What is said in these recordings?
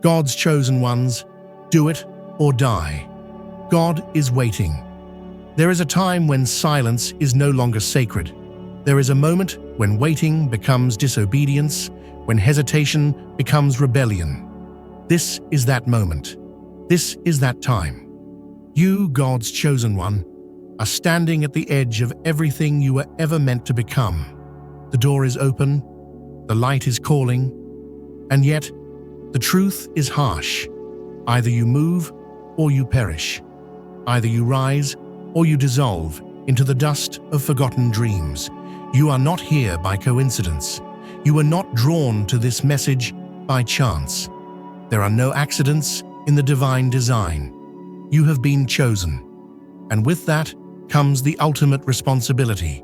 God's chosen ones, do it or die. God is waiting. There is a time when silence is no longer sacred. There is a moment when waiting becomes disobedience, when hesitation becomes rebellion. This is that moment. This is that time. You, God's chosen one, are standing at the edge of everything you were ever meant to become. The door is open, the light is calling, and yet the truth is harsh. Either you move or you perish. Either you rise or you dissolve into the dust of forgotten dreams. You are not here by coincidence. You are not drawn to this message by chance. There are no accidents in the divine design. You have been chosen, and with that comes the ultimate responsibility.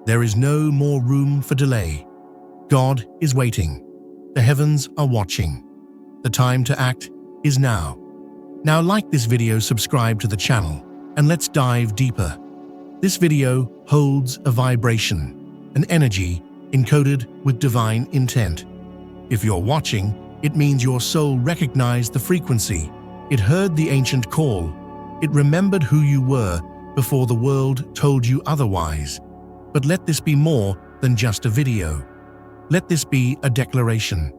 There is no more room for delay. God is waiting. The heavens are watching. The time to act is now. Now, like this video, subscribe to the channel, and let's dive deeper. This video holds a vibration, an energy encoded with divine intent. If you're watching, it means your soul recognized the frequency. It heard the ancient call. It remembered who you were before the world told you otherwise. But let this be more than just a video. Let this be a declaration,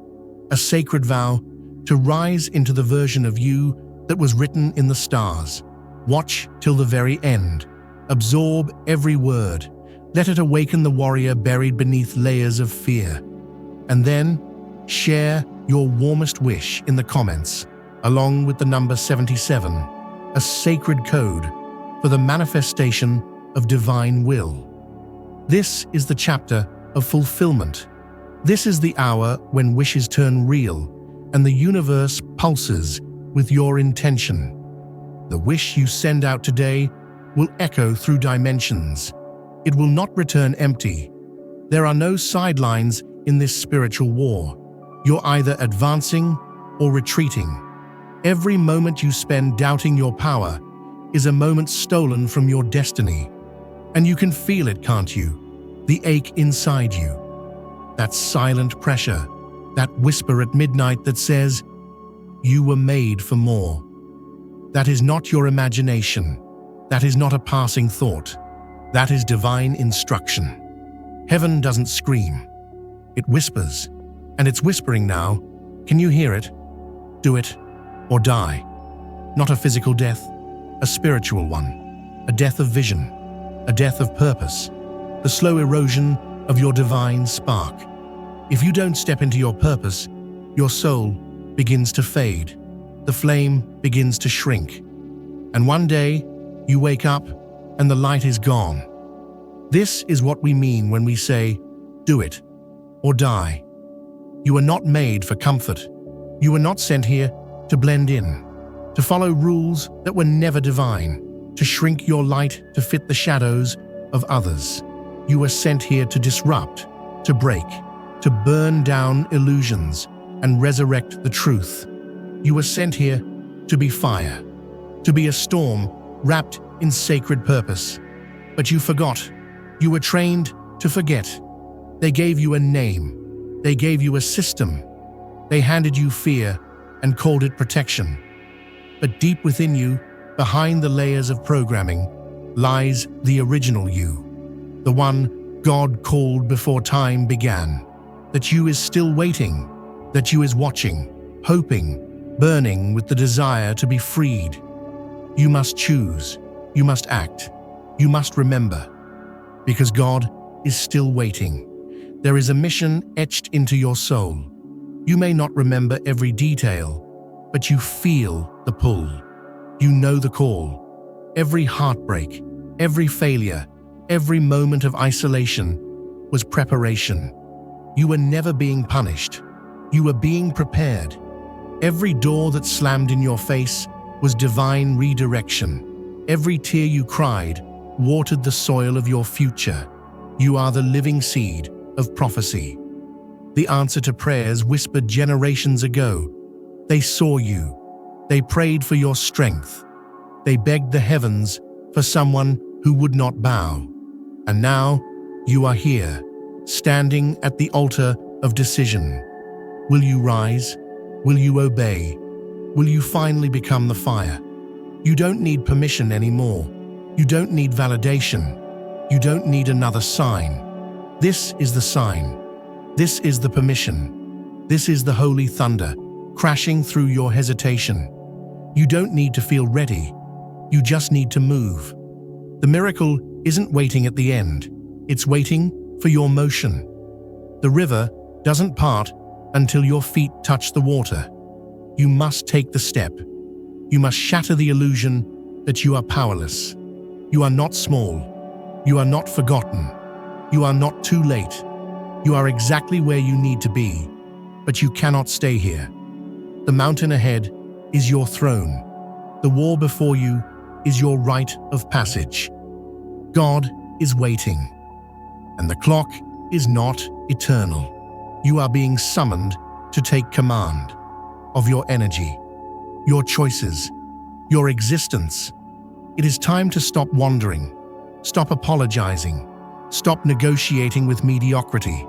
a sacred vow to rise into the version of you that was written in the stars. Watch till the very end. Absorb every word. Let it awaken the warrior buried beneath layers of fear. And then share your warmest wish in the comments, along with the number 77, a sacred code for the manifestation of divine will. This is the chapter of fulfillment. This is the hour when wishes turn real and the universe pulses with your intention. The wish you send out today will echo through dimensions. It will not return empty. There are no sidelines in this spiritual war. You're either advancing or retreating. Every moment you spend doubting your power is a moment stolen from your destiny. And you can feel it, can't you? The ache inside you. That silent pressure, that whisper at midnight that says, you were made for more. That is not your imagination. That is not a passing thought. That is divine instruction. Heaven doesn't scream. It whispers. And it's whispering now. Can you hear it? Do it or die. Not a physical death, a spiritual one. A death of vision. A death of purpose. The slow erosion of your divine spark. If you don't step into your purpose, your soul begins to fade. The flame begins to shrink. And one day, you wake up and the light is gone. This is what we mean when we say, do it or die. You are not made for comfort. You were not sent here to blend in, to follow rules that were never divine, to shrink your light to fit the shadows of others. You were sent here to disrupt, to break, to burn down illusions and resurrect the truth. You were sent here to be fire, to be a storm wrapped in sacred purpose. But you forgot. You were trained to forget. They gave you a name. They gave you a system. They handed you fear and called it protection. But deep within you, behind the layers of programming, lies the original you, the one God called before time began. That you is still waiting, that you is watching, hoping, burning with the desire to be freed. You must choose, you must act, you must remember, because God is still waiting. There is a mission etched into your soul. You may not remember every detail, but you feel the pull. You know the call. Every heartbreak, every failure, every moment of isolation was preparation. You were never being punished. You were being prepared. Every door that slammed in your face was divine redirection. Every tear you cried watered the soil of your future. You are the living seed of prophecy. The answer to prayers whispered generations ago. They saw you. They prayed for your strength. They begged the heavens for someone who would not bow. And now you are here, standing at the altar of decision. Will you rise? Will you obey? will you finally become the fire. You don't need permission anymore. You don't need validation. You don't need another sign. This is the sign. This is the permission. This is the holy thunder, crashing through your hesitation. You don't need to feel ready. You just need to move. The miracle isn't waiting at the end. It's waiting for your motion. The river doesn't part until your feet touch the water. You must take the step. You must shatter the illusion that you are powerless. You are not small. You are not forgotten. You are not too late. You are exactly where you need to be, but you cannot stay here. The mountain ahead is your throne. The war before you is your rite of passage. God is waiting, and the clock is not eternal. You are being summoned to take command of your energy, your choices, your existence. It is time to stop wandering, stop apologizing, stop negotiating with mediocrity.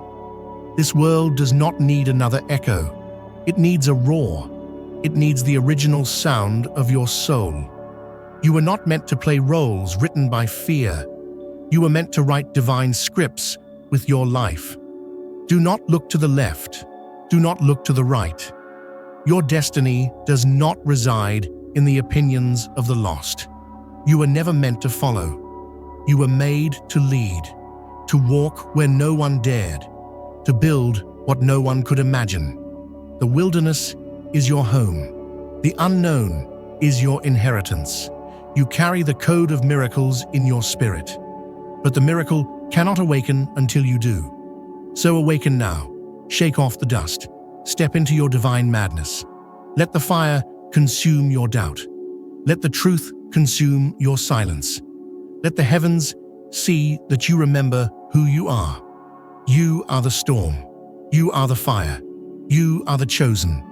This world does not need another echo. It needs a roar. It needs the original sound of your soul. You were not meant to play roles written by fear. You were meant to write divine scripts with your life. Do not look to the left. Do not look to the right. Your destiny does not reside in the opinions of the lost. You were never meant to follow. You were made to lead, to walk where no one dared, to build what no one could imagine. The wilderness is your home. The unknown is your inheritance. You carry the code of miracles in your spirit. But the miracle cannot awaken until you do. So awaken now. Shake off the dust. Step into your divine madness. Let the fire consume your doubt. Let the truth consume your silence. Let the heavens see that you remember who you are. You are the storm. You are the fire. You are the chosen.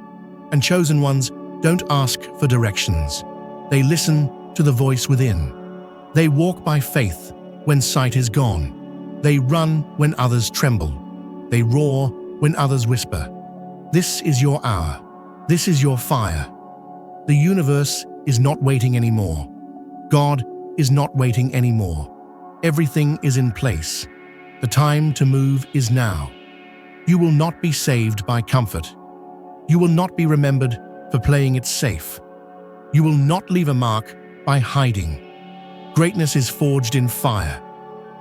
And chosen ones don't ask for directions. They listen to the voice within. They walk by faith when sight is gone. They run when others tremble. They roar when others whisper. This is your hour. This is your fire. The universe is not waiting anymore. God is not waiting anymore. Everything is in place. The time to move is now. You will not be saved by comfort. You will not be remembered for playing it safe. You will not leave a mark by hiding. Greatness is forged in fire,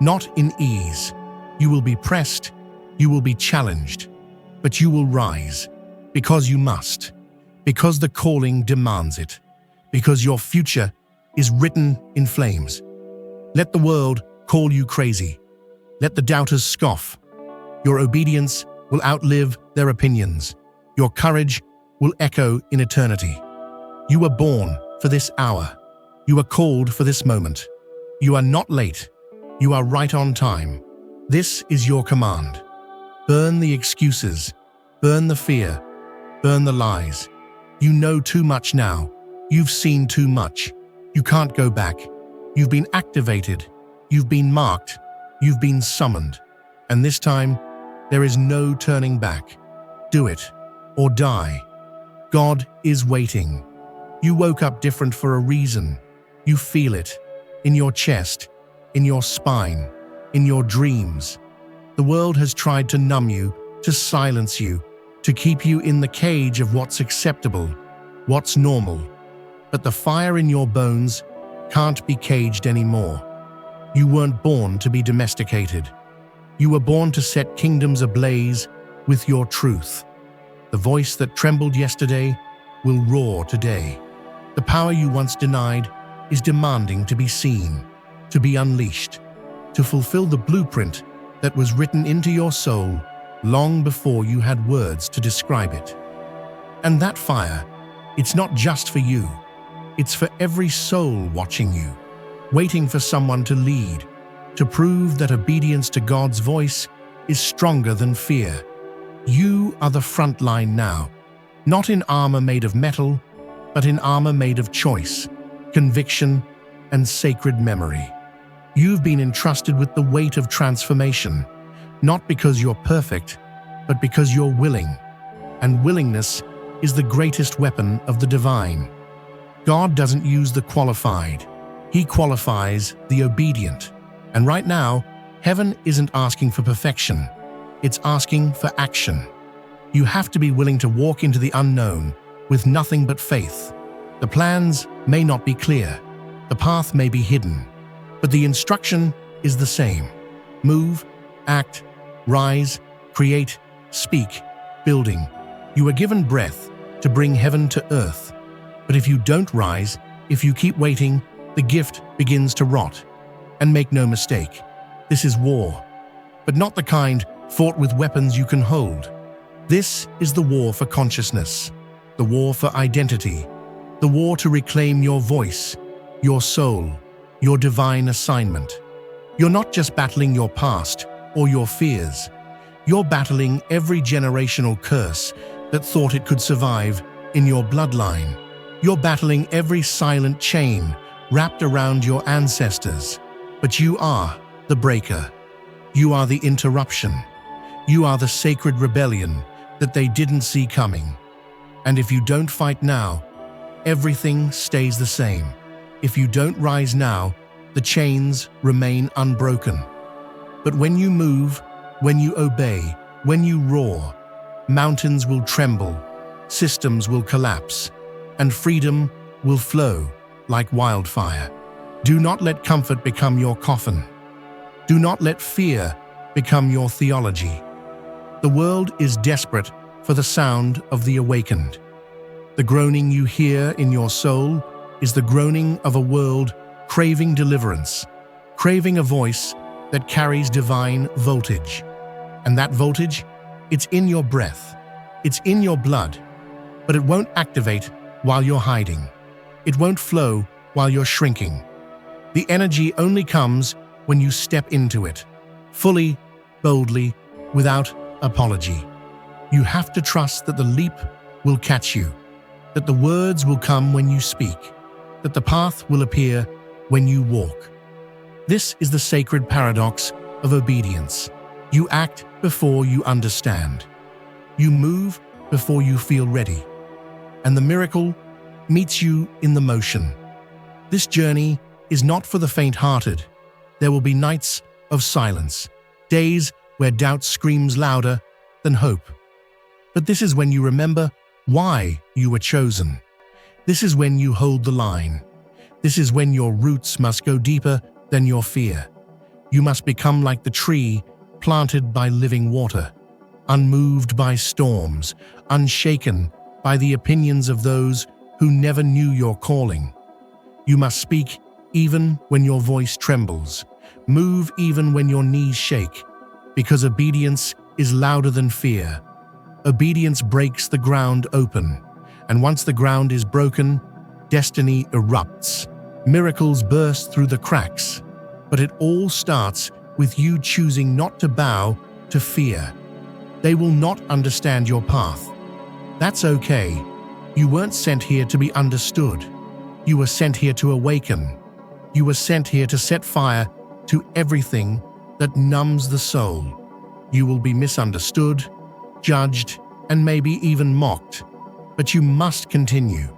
not in ease. You will be pressed, you will be challenged, but you will rise, because you must, because the calling demands it, because your future is written in flames. Let the world call you crazy. Let the doubters scoff. Your obedience will outlive their opinions. Your courage will echo in eternity. You were born for this hour. You are called for this moment. You are not late. You are right on time. This is your command. Burn the excuses. Burn the fear. Burn the lies. You know too much now. You've seen too much. You can't go back. You've been activated. You've been marked. You've been summoned. And this time, there is no turning back. Do it or die. God is waiting. You woke up different for a reason. You feel it in your chest, in your spine, in your dreams. The world has tried to numb you, to silence you, to keep you in the cage of what's acceptable, what's normal. But the fire in your bones can't be caged anymore. You weren't born to be domesticated. You were born to set kingdoms ablaze with your truth. The voice that trembled yesterday will roar today. The power you once denied is demanding to be seen, to be unleashed, to fulfill the blueprint that was written into your soul long before you had words to describe it. And that fire, it's not just for you. It's for every soul watching you, waiting for someone to lead, to prove that obedience to God's voice is stronger than fear. You are the front line now, not in armor made of metal, but in armor made of choice, conviction, and sacred memory. You've been entrusted with the weight of transformation, not because you're perfect, but because you're willing. And willingness is the greatest weapon of the divine. God doesn't use the qualified. He qualifies the obedient. And right now, heaven isn't asking for perfection. It's asking for action. You have to be willing to walk into the unknown with nothing but faith. The plans may not be clear. The path may be hidden. But the instruction is the same. Move, act, rise, create, speak, building. You are given breath to bring heaven to earth. But if you don't rise, if you keep waiting, the gift begins to rot. And make no mistake, this is war. But not the kind fought with weapons you can hold. This is the war for consciousness, the war for identity, the war to reclaim your voice, your soul, your divine assignment. You're not just battling your past or your fears. You're battling every generational curse that thought it could survive in your bloodline. You're battling every silent chain wrapped around your ancestors. But you are the breaker. You are the interruption. You are the sacred rebellion that they didn't see coming. And if you don't fight now, everything stays the same. If you don't rise now, the chains remain unbroken. But when you move, when you obey, when you roar, mountains will tremble, systems will collapse, and freedom will flow like wildfire. Do not let comfort become your coffin. Do not let fear become your theology. The world is desperate for the sound of the awakened. The groaning you hear in your soul is the groaning of a world craving deliverance, craving a voice that carries divine voltage. And that voltage, it's in your breath, it's in your blood, but it won't activate while you're hiding. It won't flow while you're shrinking. The energy only comes when you step into it, fully, boldly, without apology. You have to trust that the leap will catch you, that the words will come when you speak, that the path will appear when you walk. This is the sacred paradox of obedience. You act before you understand. You move before you feel ready. And the miracle meets you in the motion. This journey is not for the faint-hearted. There will be nights of silence, days where doubt screams louder than hope. But this is when you remember why you were chosen. This is when you hold the line. This is when your roots must go deeper than your fear. You must become like the tree planted by living water, unmoved by storms, unshaken by the opinions of those who never knew your calling. You must speak even when your voice trembles, move even when your knees shake, because obedience is louder than fear. Obedience breaks the ground open, and once the ground is broken, destiny erupts. Miracles burst through the cracks, but it all starts with you choosing not to bow to fear. They will not understand your path. That's okay. You weren't sent here to be understood. You were sent here to awaken. You were sent here to set fire to everything that numbs the soul. You will be misunderstood, judged, and maybe even mocked, but you must continue.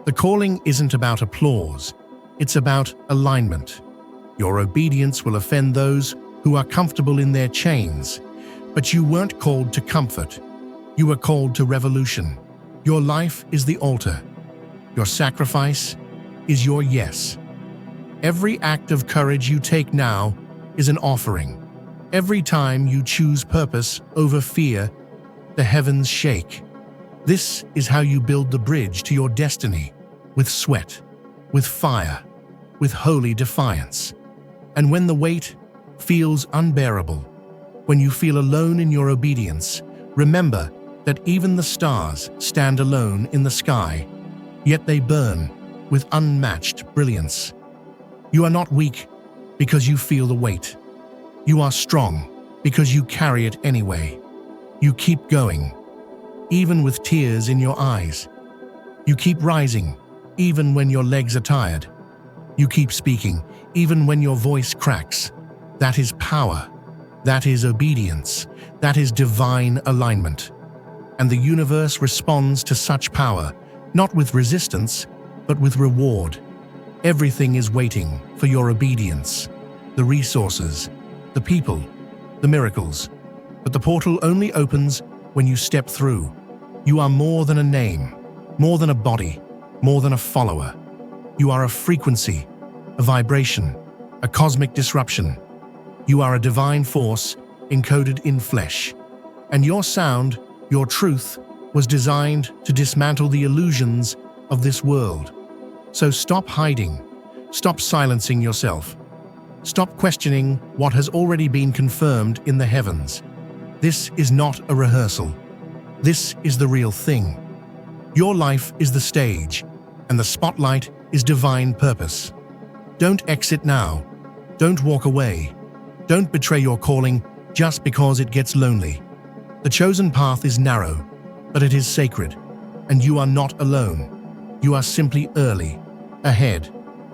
The calling isn't about applause, it's about alignment. Your obedience will offend those who are comfortable in their chains, but you weren't called to comfort. You were called to revolution. Your life is the altar. Your sacrifice is your yes. Every act of courage you take now is an offering. Every time you choose purpose over fear, the heavens shake. This is how you build the bridge to your destiny, with sweat, with fire, with holy defiance. And when the weight feels unbearable, when you feel alone in your obedience, remember that even the stars stand alone in the sky, yet they burn with unmatched brilliance. You are not weak because you feel the weight. You are strong because you carry it anyway. You keep going, even with tears in your eyes. You keep rising, even when your legs are tired. You keep speaking, even when your voice cracks. That is power. That is obedience. That is divine alignment. and the universe responds to such power, not with resistance, but with reward. Everything is waiting for your obedience. The resources, the people, the miracles. But the portal only opens when you step through. You are more than a name, more than a body, more than a follower. You are a frequency, a vibration, a cosmic disruption. You are a divine force encoded in flesh. And your sound, your truth, was designed to dismantle the illusions of this world. So stop hiding. Stop silencing yourself. Stop questioning what has already been confirmed in the heavens. This is not a rehearsal. This is the real thing. Your life is the stage, and the spotlight is divine purpose. Don't exit now. Don't walk away. Don't betray your calling just because it gets lonely. The chosen path is narrow, but it is sacred, and you are not alone. You are simply early, ahead,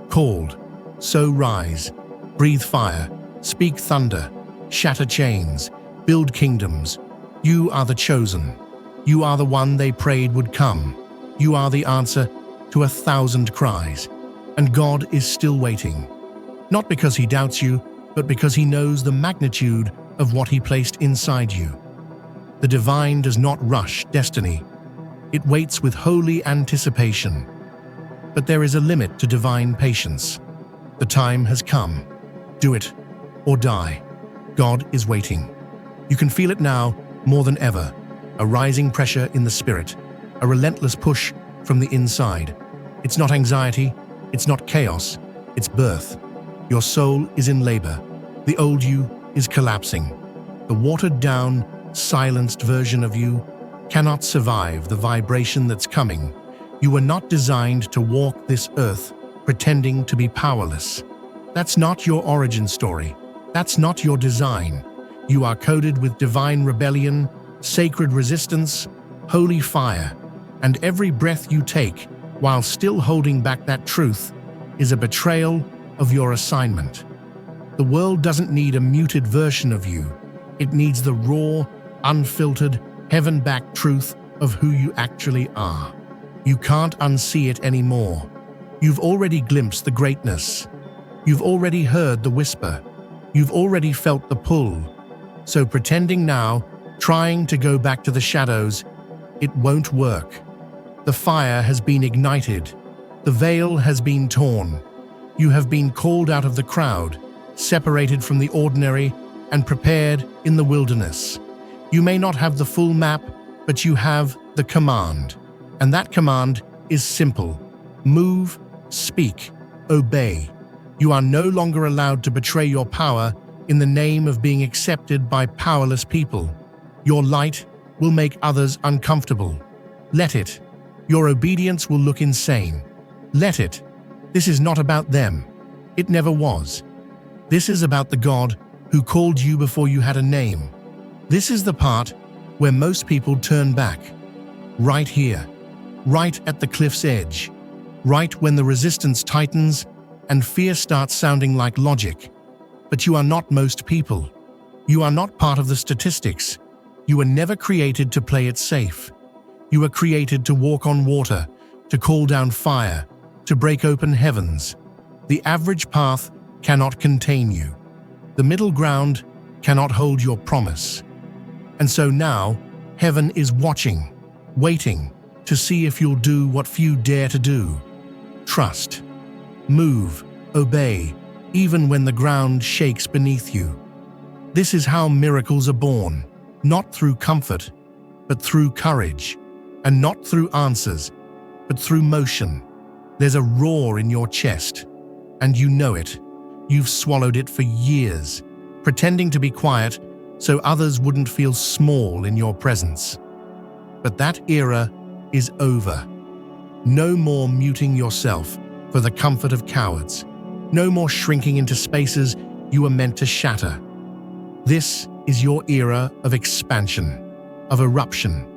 called. So rise, breathe fire, speak thunder, shatter chains, build kingdoms. You are the chosen. You are the one they prayed would come. You are the answer to 1,000 cries. And God is still waiting. Not because he doubts you, but because he knows the magnitude of what he placed inside you. The divine does not rush destiny. It waits with holy anticipation. But there is a limit to divine patience. The time has come. Do it or die. God is waiting. You can feel it now more than ever. A rising pressure in the spirit. A relentless push from the inside. It's not anxiety. It's not chaos. It's birth. Your soul is in labor. The old you is collapsing. The watered-down, silenced version of you cannot survive the vibration that's coming. You were not designed to walk this earth pretending to be powerless. That's not your origin story. That's not your design. You are coded with divine rebellion, sacred resistance, holy fire, and every breath you take, while still holding back that truth, is a betrayal of your assignment. The world doesn't need a muted version of you. It needs the raw, unfiltered, heaven-backed truth of who you actually are. You can't unsee it anymore. You've already glimpsed the greatness. You've already heard the whisper. You've already felt the pull. So pretending now, trying to go back to the shadows, it won't work. The fire has been ignited. The veil has been torn. You have been called out of the crowd, separated from the ordinary, and prepared in the wilderness. You may not have the full map, but you have the command. And that command is simple. Move, speak, obey. You are no longer allowed to betray your power in the name of being accepted by powerless people. Your light will make others uncomfortable. Let it. Your obedience will look insane. Let it. This is not about them. It never was. This is about the God who called you before you had a name. This is the part where most people turn back. Right here. Right at the cliff's edge. Right when the resistance tightens and fear starts sounding like logic. But you are not most people. You are not part of the statistics. You were never created to play it safe. You were created to walk on water, to call down fire, to break open heavens. The average path cannot contain you. The middle ground cannot hold your promise. And so now, heaven is watching, waiting to see if you'll do what few dare to do. Trust. Move, obey, even when the ground shakes beneath you. This is how miracles are born, not through comfort, but through courage, and not through answers, but through motion. There's a roar in your chest, and you know it. You've swallowed it for years, pretending to be quiet so others wouldn't feel small in your presence. But that era is over. No more muting yourself for the comfort of cowards. No more shrinking into spaces you were meant to shatter. This is your era of expansion, of eruption.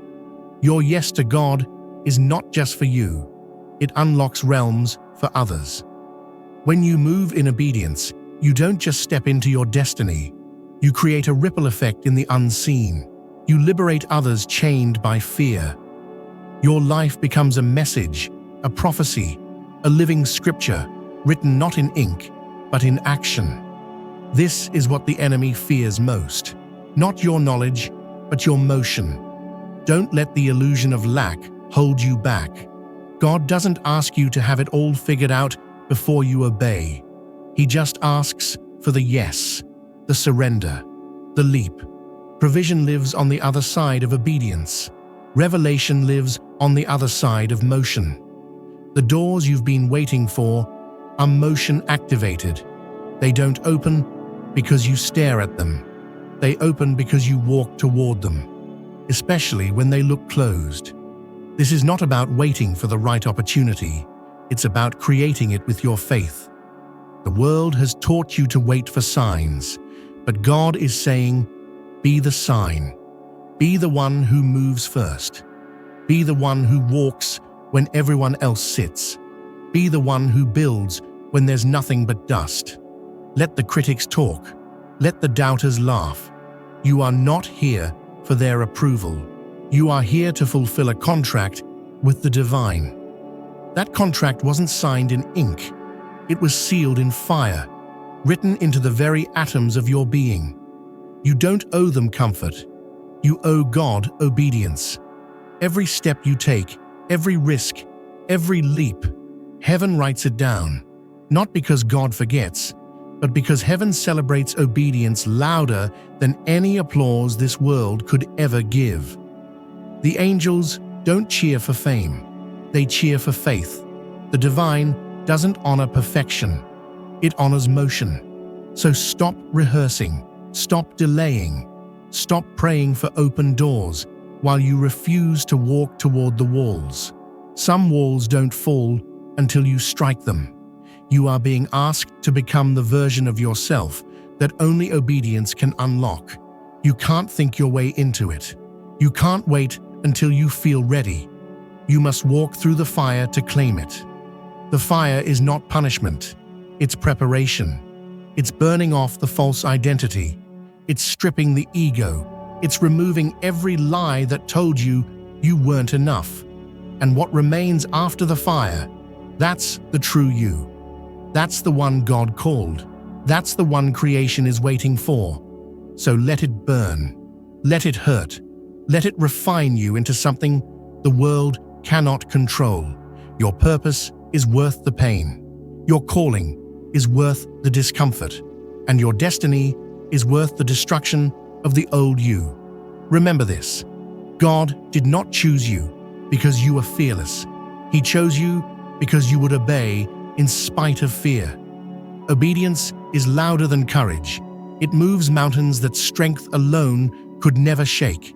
Your yes to God is not just for you. It unlocks realms for others. When you move in obedience, you don't just step into your destiny. You create a ripple effect in the unseen. You liberate others chained by fear. Your life becomes a message, a prophecy, a living scripture, written not in ink, but in action. This is what the enemy fears most. Not your knowledge, but your motion. Don't let the illusion of lack hold you back. God doesn't ask you to have it all figured out before you obey. He just asks for the yes, the surrender, the leap. Provision lives on the other side of obedience. Revelation lives on the other side of motion. The doors you've been waiting for are motion activated. They don't open because you stare at them. They open because you walk toward them, especially when they look closed. This is not about waiting for the right opportunity. It's about creating it with your faith. The world has taught you to wait for signs, but God is saying, be the sign. Be the one who moves first. Be the one who walks when everyone else sits. Be the one who builds when there's nothing but dust. Let the critics talk. Let the doubters laugh. You are not here for their approval. You are here to fulfill a contract with the divine. That contract wasn't signed in ink. It was sealed in fire, written into the very atoms of your being. You don't owe them comfort. You owe God obedience. Every step you take, every risk, every leap, heaven writes it down. Not because God forgets, but because heaven celebrates obedience louder than any applause this world could ever give. The angels don't cheer for fame. They cheer for faith. The divine doesn't honor perfection. It honors motion. So stop rehearsing. Stop delaying. Stop praying for open doors while you refuse to walk toward the walls. Some walls don't fall until you strike them. You are being asked to become the version of yourself that only obedience can unlock. You can't think your way into it. You can't wait until you feel ready. You must walk through the fire to claim it. The fire is not punishment. It's preparation. It's burning off the false identity. It's stripping the ego. It's removing every lie that told you you weren't enough. And what remains after the fire, that's the true you. That's the one God called. That's the one creation is waiting for. So let it burn. Let it hurt. Let it refine you into something the world cannot control. Your purpose is worth the pain. Your calling is worth the discomfort. And your destiny is worth the destruction of the old you. Remember this. God did not choose you because you were fearless. He chose you because you would obey in spite of fear. Obedience is louder than courage. It moves mountains that strength alone could never shake.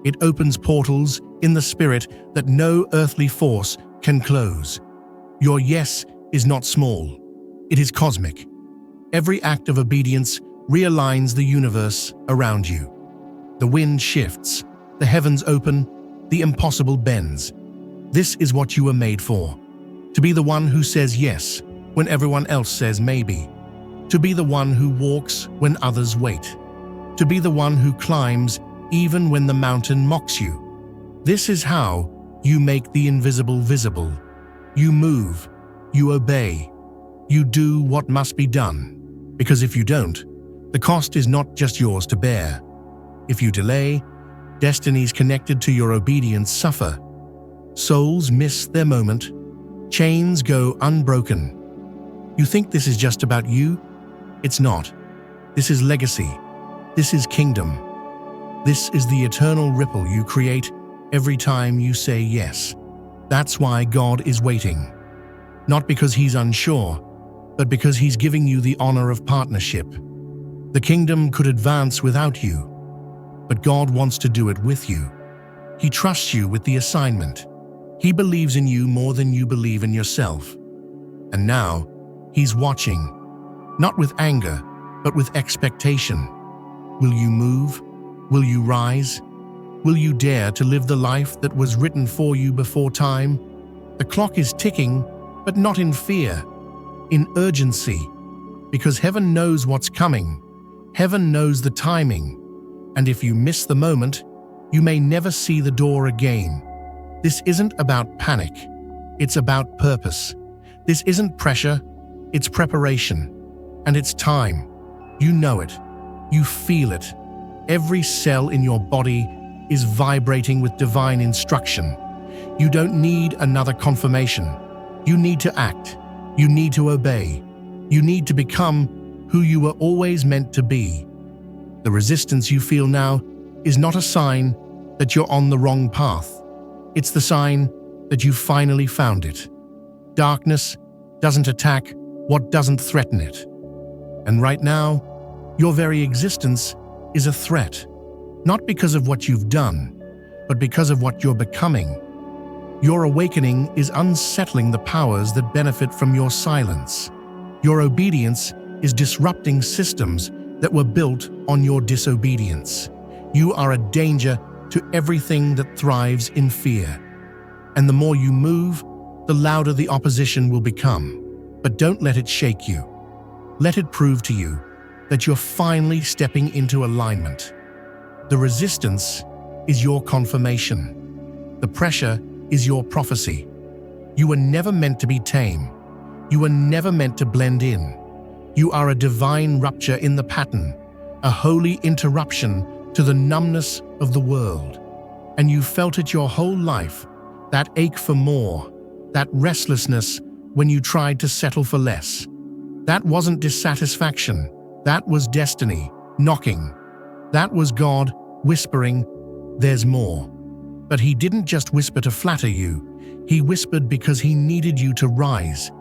It opens portals in the spirit that no earthly force can close. Your yes is not small. It is cosmic. Every act of obedience realigns the universe around you. The wind shifts, the heavens open, the impossible bends. This is what you were made for. To be the one who says yes when everyone else says maybe. To be the one who walks when others wait. To be the one who climbs even when the mountain mocks you. This is how you make the invisible visible. You move, you obey, you do what must be done. Because if you don't, the cost is not just yours to bear. If you delay, destinies connected to your obedience suffer. Souls miss their moment. Chains go unbroken. You think this is just about you? It's not. This is legacy. This is kingdom. This is the eternal ripple you create every time you say yes. That's why God is waiting. Not because He's unsure, but because He's giving you the honor of partnership. The kingdom could advance without you, but God wants to do it with you. He trusts you with the assignment. He believes in you more than you believe in yourself. And now, He's watching, not with anger, but with expectation. Will you move? Will you rise? Will you dare to live the life that was written for you before time? The clock is ticking, but not in fear, in urgency, because heaven knows what's coming. Heaven knows the timing. And if you miss the moment, You may never see the door again. This isn't about panic. It's about purpose. This isn't pressure. It's preparation. And it's time. You know it. You feel it. Every cell in your body is vibrating with divine instruction. You don't need another confirmation. You need to act. You need to obey. You need to become who you were always meant to be. The resistance you feel now is not a sign that you're on the wrong path. It's the sign that you finally found it. Darkness doesn't attack what doesn't threaten it. And right now, your very existence is a threat, not because of what you've done, but because of what you're becoming. Your awakening is unsettling the powers that benefit from your silence. Your obedience is disrupting systems that were built on your disobedience. You are a danger to everything that thrives in fear. And the more you move, the louder the opposition will become. But don't let it shake you. Let it prove to you that you're finally stepping into alignment. The resistance is your confirmation. The pressure is your prophecy. You were never meant to be tame. You were never meant to blend in. You are a divine rupture in the pattern, a holy interruption to the numbness of the world. And you felt it your whole life, that ache for more, that restlessness when you tried to settle for less. That wasn't dissatisfaction. That was destiny, knocking. That was God whispering, "There's more." But he didn't just whisper to flatter you. He whispered because he needed you to rise.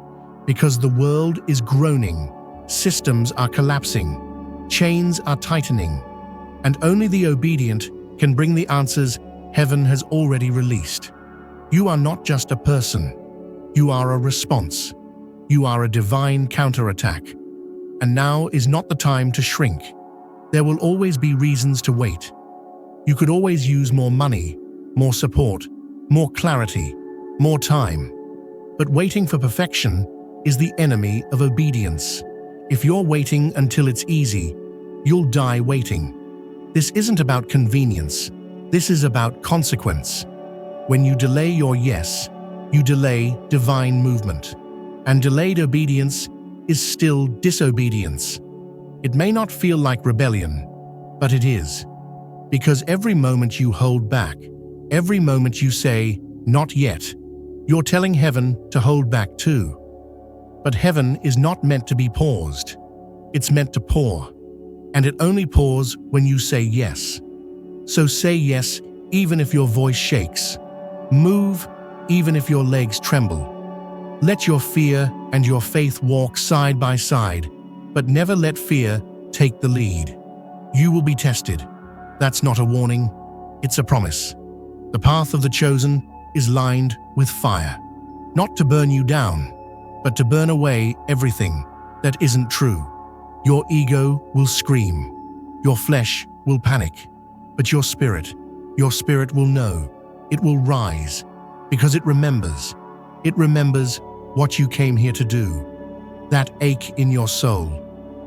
Because the world is groaning, systems are collapsing, chains are tightening, and only the obedient can bring the answers heaven has already released. You are not just a person. You are a response. You are a divine counterattack. And now is not the time to shrink. There will always be reasons to wait. You could always use more money, more support, more clarity, more time. But waiting for perfection is the enemy of obedience. If you're waiting until it's easy, you'll die waiting. This isn't about convenience. This is about consequence. When you delay your yes, you delay divine movement. And delayed obedience is still disobedience. It may not feel like rebellion, but it is. Because every moment you hold back, every moment you say, "Not yet," you're telling heaven to hold back too. But heaven is not meant to be paused. It's meant to pour. And it only pours when you say yes. So say yes even if your voice shakes. Move even if your legs tremble. Let your fear and your faith walk side by side, but never let fear take the lead. You will be tested. That's not a warning, it's a promise. The path of the chosen is lined with fire, not to burn you down, but to burn away everything that isn't true. Your ego will scream, your flesh will panic, but your spirit will know. It will rise, because it remembers. It remembers what you came here to do. That ache in your soul,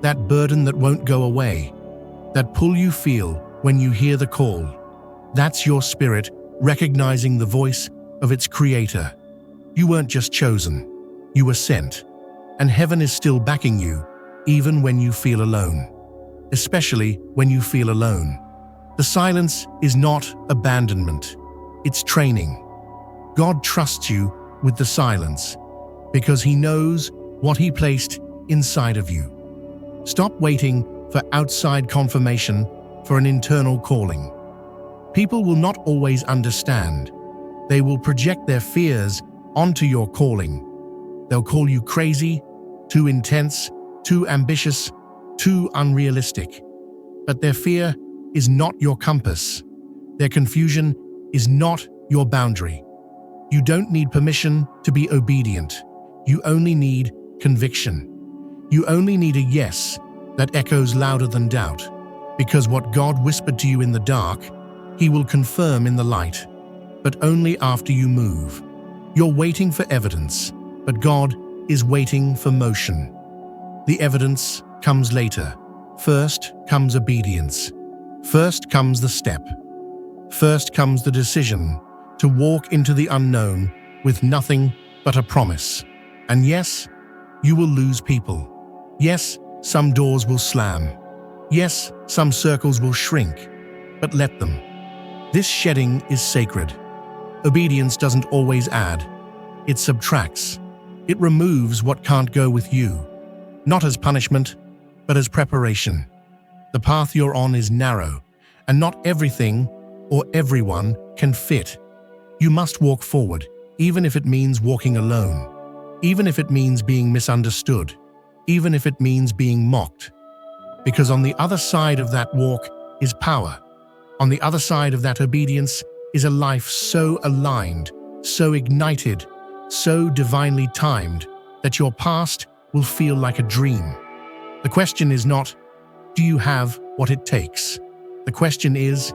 that burden that won't go away, that pull you feel when you hear the call. That's your spirit recognizing the voice of its creator. You weren't just chosen, you were sent. And heaven is still backing you, even when you feel alone. Especially when you feel alone. The silence is not abandonment, it's training. God trusts you with the silence because He knows what He placed inside of you. Stop waiting for outside confirmation for an internal calling. People will not always understand. They will project their fears onto your calling. They'll call you crazy, too intense, too ambitious, too unrealistic. But their fear is not your compass. Their confusion is not your boundary. You don't need permission to be obedient. You only need conviction. You only need a yes that echoes louder than doubt. Because what God whispered to you in the dark, He will confirm in the light, but only after you move. You're waiting for evidence, but God is waiting for motion. The evidence comes later. First comes obedience. First comes the step. First comes the decision to walk into the unknown with nothing but a promise. And yes, you will lose people. Yes, some doors will slam. Yes, some circles will shrink. But let them. This shedding is sacred. Obedience doesn't always add. It subtracts. It removes what can't go with you. Not as punishment, but as preparation. The path you're on is narrow, and not everything or everyone can fit. You must walk forward, even if it means walking alone, even if it means being misunderstood, even if it means being mocked. Because on the other side of that walk is power. On the other side of that obedience is a life so aligned, so ignited, so divinely timed that your past will feel like a dream. The question is not, do you have what it takes? The question is,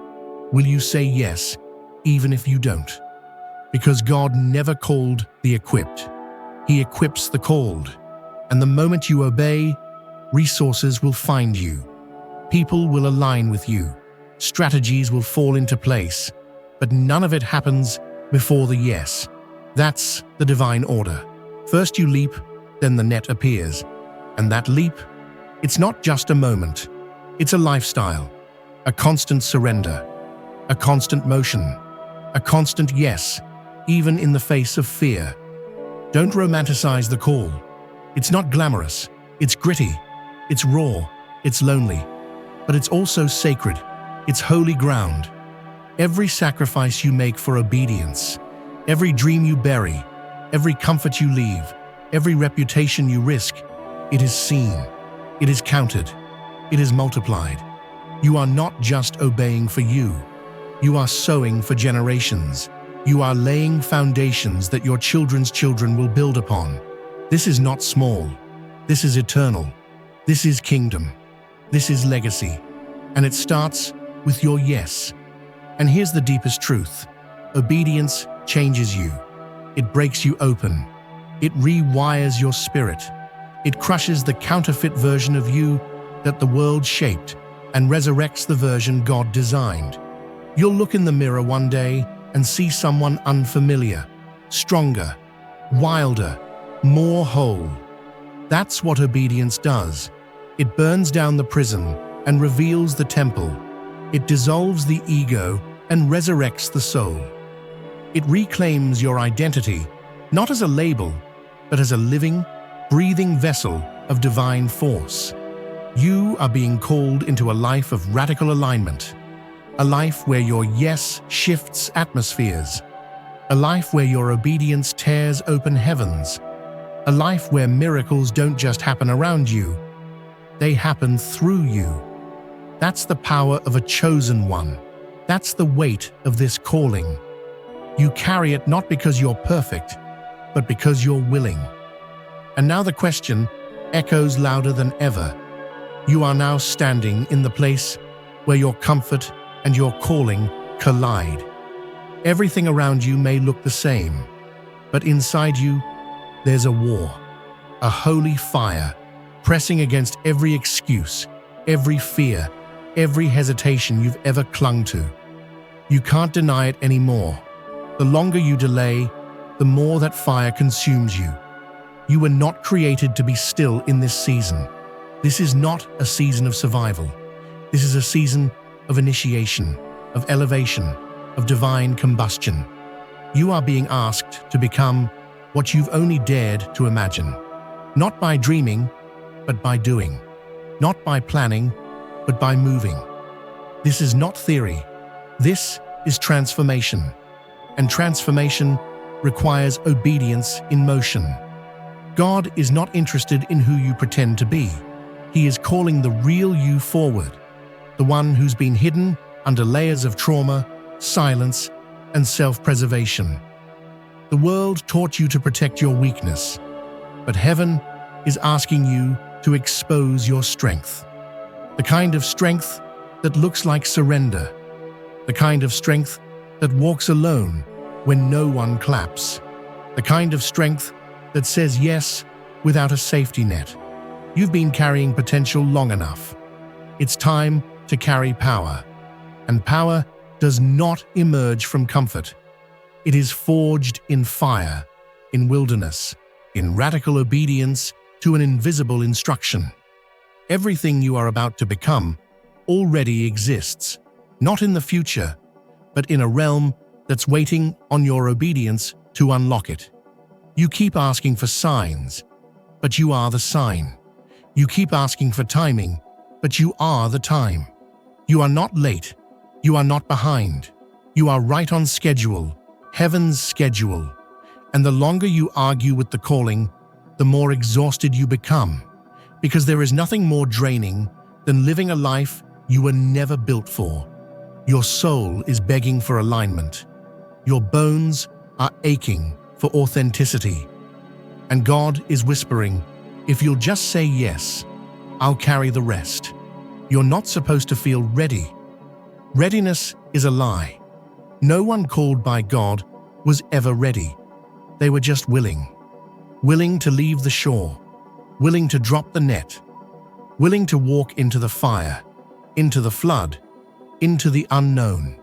will you say yes, even if you don't? Because God never called the equipped. He equips the called. And the moment you obey, resources will find you. People will align with you. Strategies will fall into place. But none of it happens before the yes. That's the divine order. First you leap, then the net appears. And that leap, it's not just a moment. It's a lifestyle, a constant surrender, a constant motion, a constant yes, even in the face of fear. Don't romanticize the call. It's not glamorous, it's gritty, it's raw, it's lonely, but it's also sacred, it's holy ground. Every sacrifice you make for obedience, every dream you bury, every comfort you leave, every reputation you risk, it is seen, it is counted, it is multiplied. You are not just obeying for you. You are sowing for generations. You are laying foundations that your children's children will build upon. This is not small. This is eternal. This is kingdom. This is legacy. And it starts with your yes. And here's the deepest truth. Obedience changes you. It breaks you open. It rewires your spirit. It crushes the counterfeit version of you that the world shaped and resurrects the version God designed. You'll look in the mirror one day and see someone unfamiliar, stronger, wilder, more whole. That's what obedience does. It burns down the prison and reveals the temple. It dissolves the ego and resurrects the soul. It reclaims your identity, not as a label, but as a living, breathing vessel of divine force. You are being called into a life of radical alignment, a life where your yes shifts atmospheres, a life where your obedience tears open heavens, a life where miracles don't just happen around you, they happen through you. That's the power of a chosen one. That's the weight of this calling. You carry it not because you're perfect, but because you're willing. And now the question echoes louder than ever. You are now standing in the place where your comfort and your calling collide. Everything around you may look the same, but inside you, there's a war, a holy fire, pressing against every excuse, every fear, every hesitation you've ever clung to. You can't deny it anymore. The longer you delay, the more that fire consumes you. You were not created to be still in this season. This is not a season of survival. This is a season of initiation, of elevation, of divine combustion. You are being asked to become what you've only dared to imagine. Not by dreaming, but by doing. Not by planning, but by moving. This is not theory. This is transformation. And transformation requires obedience in motion. God is not interested in who you pretend to be. He is calling the real you forward, the one who's been hidden under layers of trauma, silence, and self-preservation. The world taught you to protect your weakness, but heaven is asking you to expose your strength. The kind of strength that looks like surrender. The kind of strength that walks alone when no one claps. The kind of strength that says yes without a safety net. You've been carrying potential long enough. It's time to carry power. And power does not emerge from comfort. It is forged in fire, in wilderness, in radical obedience to an invisible instruction. Everything you are about to become already exists, not in the future, but in a realm that's waiting on your obedience to unlock it. You keep asking for signs, but you are the sign. You keep asking for timing, but you are the time. You are not late. You are not behind. You are right on schedule, heaven's schedule. And the longer you argue with the calling, the more exhausted you become, because there is nothing more draining than living a life you were never built for. Your soul is begging for alignment. Your bones are aching for authenticity. And God is whispering, if you'll just say yes, I'll carry the rest. You're not supposed to feel ready. Readiness is a lie. No one called by God was ever ready. They were just willing. Willing to leave the shore. Willing to drop the net. Willing to walk into the fire, into the flood, into the unknown.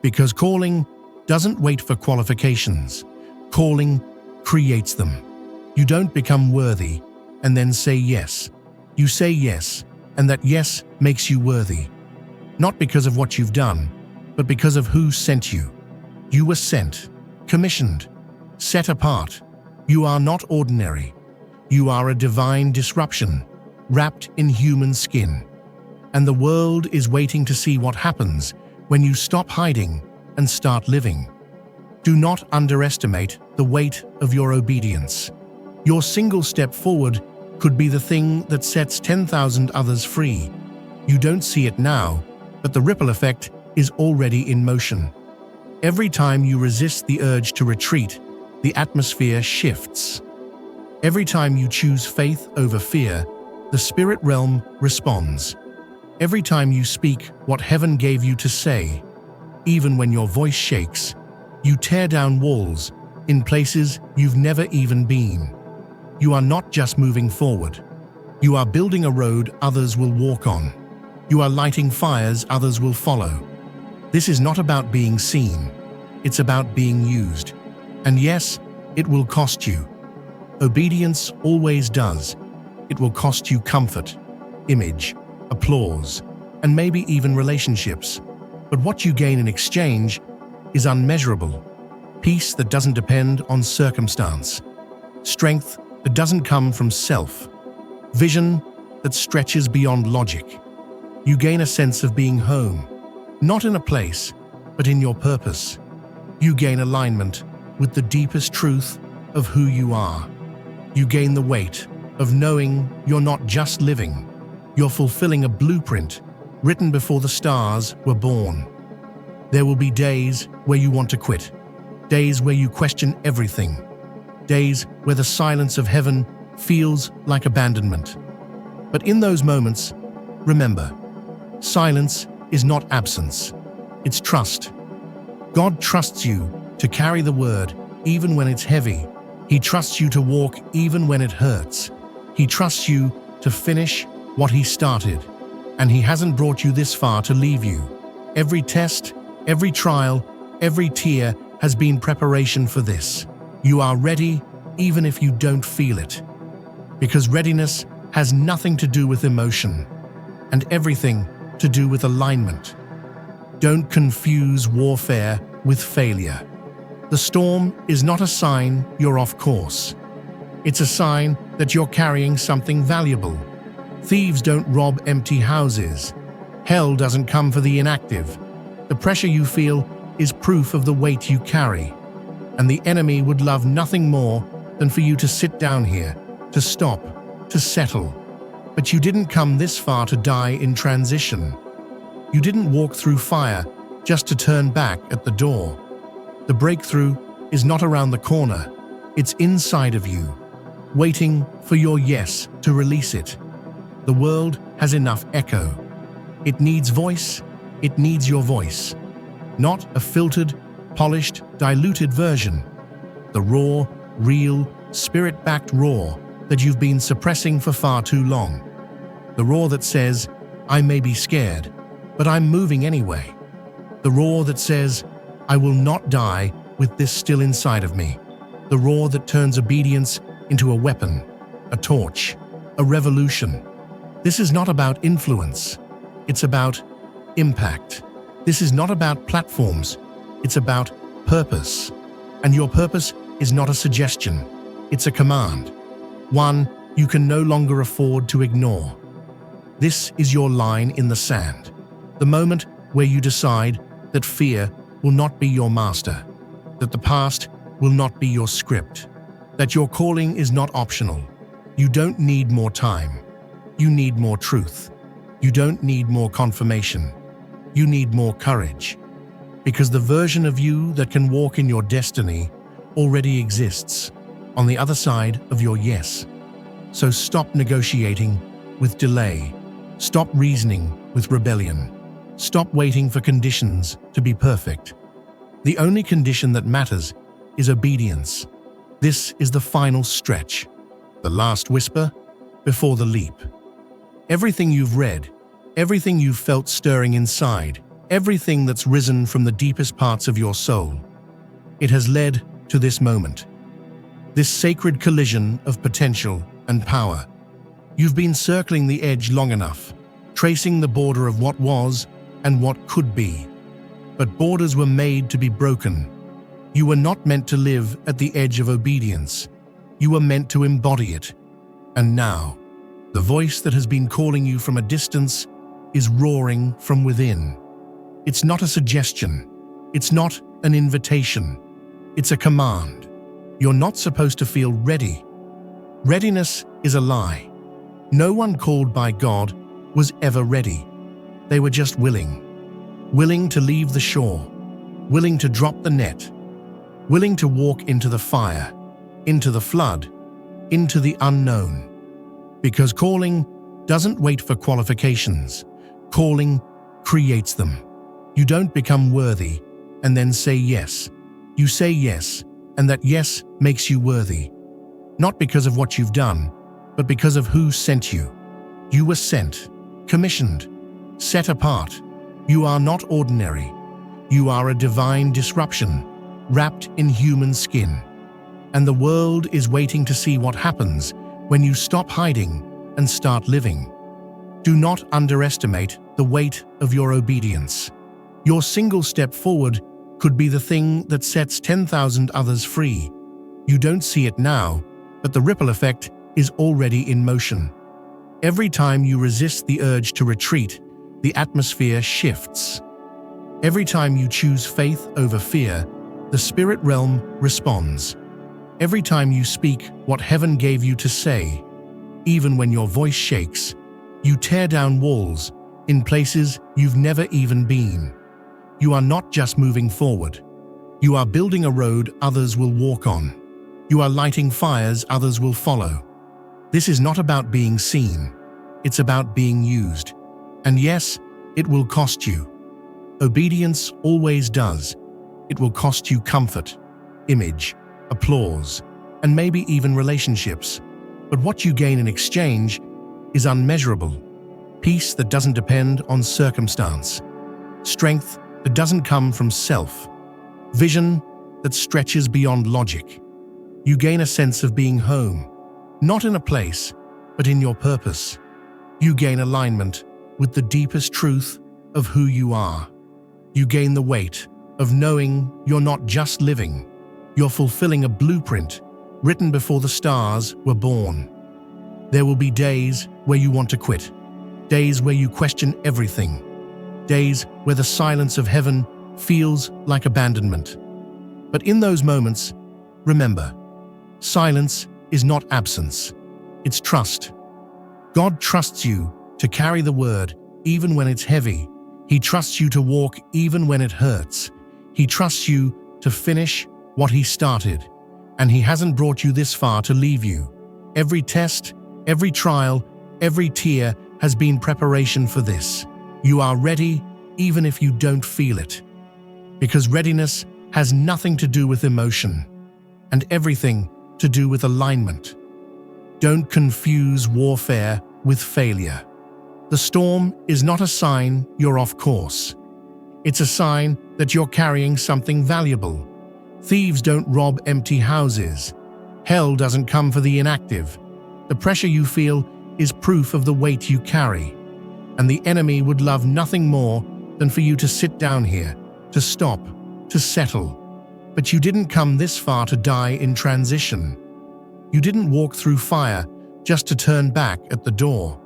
Because calling doesn't wait for qualifications. Calling creates them. You don't become worthy and then say yes. You say yes, and that yes makes you worthy. Not because of what you've done, but because of who sent you. You were sent, commissioned, set apart. You are not ordinary. You are a divine disruption, wrapped in human skin. And the world is waiting to see what happens when you stop hiding and start living. Do not underestimate the weight of your obedience. Your single step forward could be the thing that sets 10,000 others free. You don't see it now, but the ripple effect is already in motion. Every time you resist the urge to retreat, the atmosphere shifts. Every time you choose faith over fear, the spirit realm responds. Every time you speak what heaven gave you to say, even when your voice shakes, you tear down walls in places you've never even been. You are not just moving forward. You are building a road others will walk on. You are lighting fires others will follow. This is not about being seen. It's about being used. And yes, it will cost you. Obedience always does. It will cost you comfort, image, applause, and maybe even relationships. But what you gain in exchange is unmeasurable. Peace that doesn't depend on circumstance. Strength that doesn't come from self. Vision that stretches beyond logic. You gain a sense of being home, not in a place, but in your purpose. You gain alignment with the deepest truth of who you are. You gain the weight of knowing you're not just living, you're fulfilling a blueprint written before the stars were born. There will be days where you want to quit, days where you question everything, days where the silence of heaven feels like abandonment. But in those moments, remember, silence is not absence, it's trust. God trusts you to carry the word even when it's heavy. He trusts you to walk even when it hurts. He trusts you to finish what He started. And He hasn't brought you this far to leave you. Every test, every trial, every tear has been preparation for this. You are ready even if you don't feel it. Because readiness has nothing to do with emotion and everything to do with alignment. Don't confuse warfare with failure. The storm is not a sign you're off course. It's a sign that you're carrying something valuable. Thieves don't rob empty houses. Hell doesn't come for the inactive. The pressure you feel is proof of the weight you carry. And the enemy would love nothing more than for you to sit down here, to stop, to settle. But you didn't come this far to die in transition. You didn't walk through fire just to turn back at the door. The breakthrough is not around the corner. It's inside of you, waiting for your yes to release it. The world has enough echo. It needs voice. It needs your voice. Not a filtered, polished, diluted version. The raw, real, spirit-backed roar that you've been suppressing for far too long. The roar that says, I may be scared, but I'm moving anyway. The roar that says, "I will not die with this still inside of me." The roar that turns obedience into a weapon, a torch, a revolution. This is not about influence. It's about impact. This is not about platforms. It's about purpose. And your purpose is not a suggestion. It's a command. One you can no longer afford to ignore. This is your line in the sand. The moment where you decide that fear will not be your master, that the past will not be your script, that your calling is not optional. You don't need more time. You need more truth. You don't need more confirmation. You need more courage. Because the version of you that can walk in your destiny already exists on the other side of your yes. So stop negotiating with delay. Stop reasoning with rebellion. Stop waiting for conditions to be perfect. The only condition that matters is obedience. This is the final stretch, the last whisper before the leap. Everything you've read, everything you've felt stirring inside, everything that's risen from the deepest parts of your soul, it has led to this moment. This sacred collision of potential and power. You've been circling the edge long enough, tracing the border of what was and what could be. But borders were made to be broken. You were not meant to live at the edge of obedience. You were meant to embody it. And now, the voice that has been calling you from a distance is roaring from within. It's not a suggestion. It's not an invitation. It's a command. You're not supposed to feel ready. Readiness is a lie. No one called by God was ever ready. They were just willing. Willing to leave the shore. Willing to drop the net. Willing to walk into the fire, into the flood, into the unknown. Because calling doesn't wait for qualifications. Calling creates them. You don't become worthy and then say yes. You say yes, and that yes makes you worthy. Not because of what you've done, but because of who sent you. You were sent, commissioned, set apart. You are not ordinary. You are a divine disruption, wrapped in human skin. And the world is waiting to see what happens when you stop hiding and start living. Do not underestimate the weight of your obedience. Your single step forward could be the thing that sets 10,000 others free. You don't see it now, but the ripple effect is already in motion. Every time you resist the urge to retreat, the atmosphere shifts. Every time you choose faith over fear, the spirit realm responds. Every time you speak what heaven gave you to say, even when your voice shakes, you tear down walls in places you've never even been. You are not just moving forward. You are building a road others will walk on. You are lighting fires others will follow. This is not about being seen. It's about being used. And yes, it will cost you. Obedience always does. It will cost you comfort, image, applause, and maybe even relationships. But what you gain in exchange is unmeasurable. Peace that doesn't depend on circumstance. Strength that doesn't come from self. Vision that stretches beyond logic. You gain a sense of being home, not in a place, but in your purpose. You gain alignment with the deepest truth of who you are. You gain the weight of knowing you're not just living, you're fulfilling a blueprint written before the stars were born. There will be days where you want to quit, days where you question everything, days where the silence of heaven feels like abandonment. But in those moments, remember, silence is not absence, it's trust. God trusts you to carry the word even when it's heavy. He trusts you to walk even when it hurts. He trusts you to finish what He started. And He hasn't brought you this far to leave you. Every test, every trial, every tear has been preparation for this. You are ready even if you don't feel it. Because readiness has nothing to do with emotion and everything to do with alignment. Don't confuse warfare with failure. The storm is not a sign you're off course. It's a sign that you're carrying something valuable. Thieves don't rob empty houses. Hell doesn't come for the inactive. The pressure you feel is proof of the weight you carry. And the enemy would love nothing more than for you to sit down here, to stop, to settle. But you didn't come this far to die in transition. You didn't walk through fire just to turn back at the door.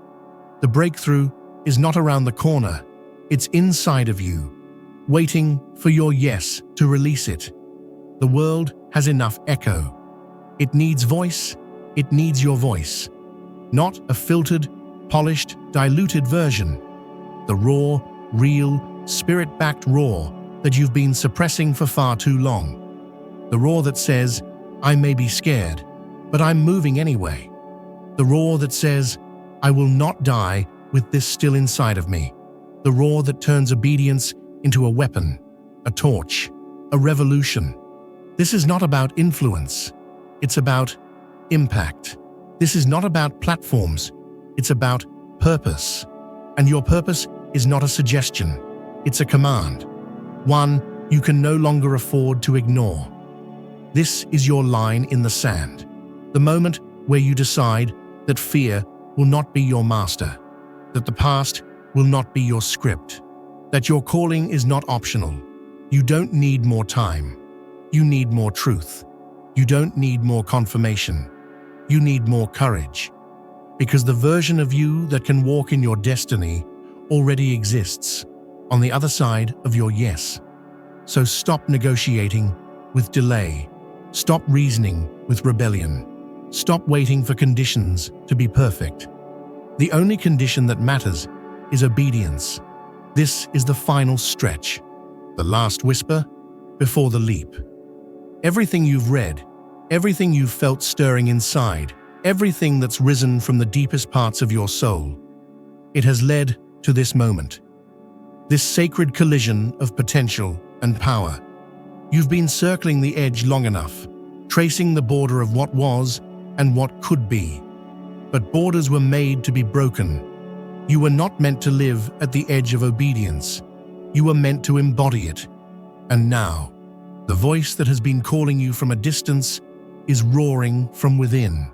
The breakthrough is not around the corner. It's inside of you, waiting for your yes to release it. The world has enough echo. It needs voice. It needs your voice. Not a filtered, polished, diluted version. The raw, real, spirit-backed raw that you've been suppressing for far too long. The raw that says, I may be scared, but I'm moving anyway. The raw that says, I will not die with this still inside of me. The raw that turns obedience into a weapon, a torch, a revolution. This is not about influence. It's about impact. This is not about platforms. It's about purpose. And your purpose is not a suggestion. It's a command. One you can no longer afford to ignore. This is your line in the sand. The moment where you decide that fear will not be your master, that the past will not be your script, that your calling is not optional. You don't need more time. You need more truth. You don't need more confirmation. You need more courage. Because the version of you that can walk in your destiny already exists on the other side of your yes. So stop negotiating with delay. Stop reasoning with rebellion. Stop waiting for conditions to be perfect. The only condition that matters is obedience. This is the final stretch, the last whisper before the leap. Everything you've read, everything you've felt stirring inside, everything that's risen from the deepest parts of your soul, it has led to this moment. This sacred collision of potential and power. You've been circling the edge long enough, tracing the border of what was and what could be. But borders were made to be broken. You were not meant to live at the edge of obedience. You were meant to embody it. And now, the voice that has been calling you from a distance is roaring from within.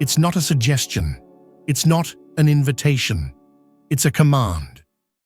It's not a suggestion. It's not an invitation. It's a command.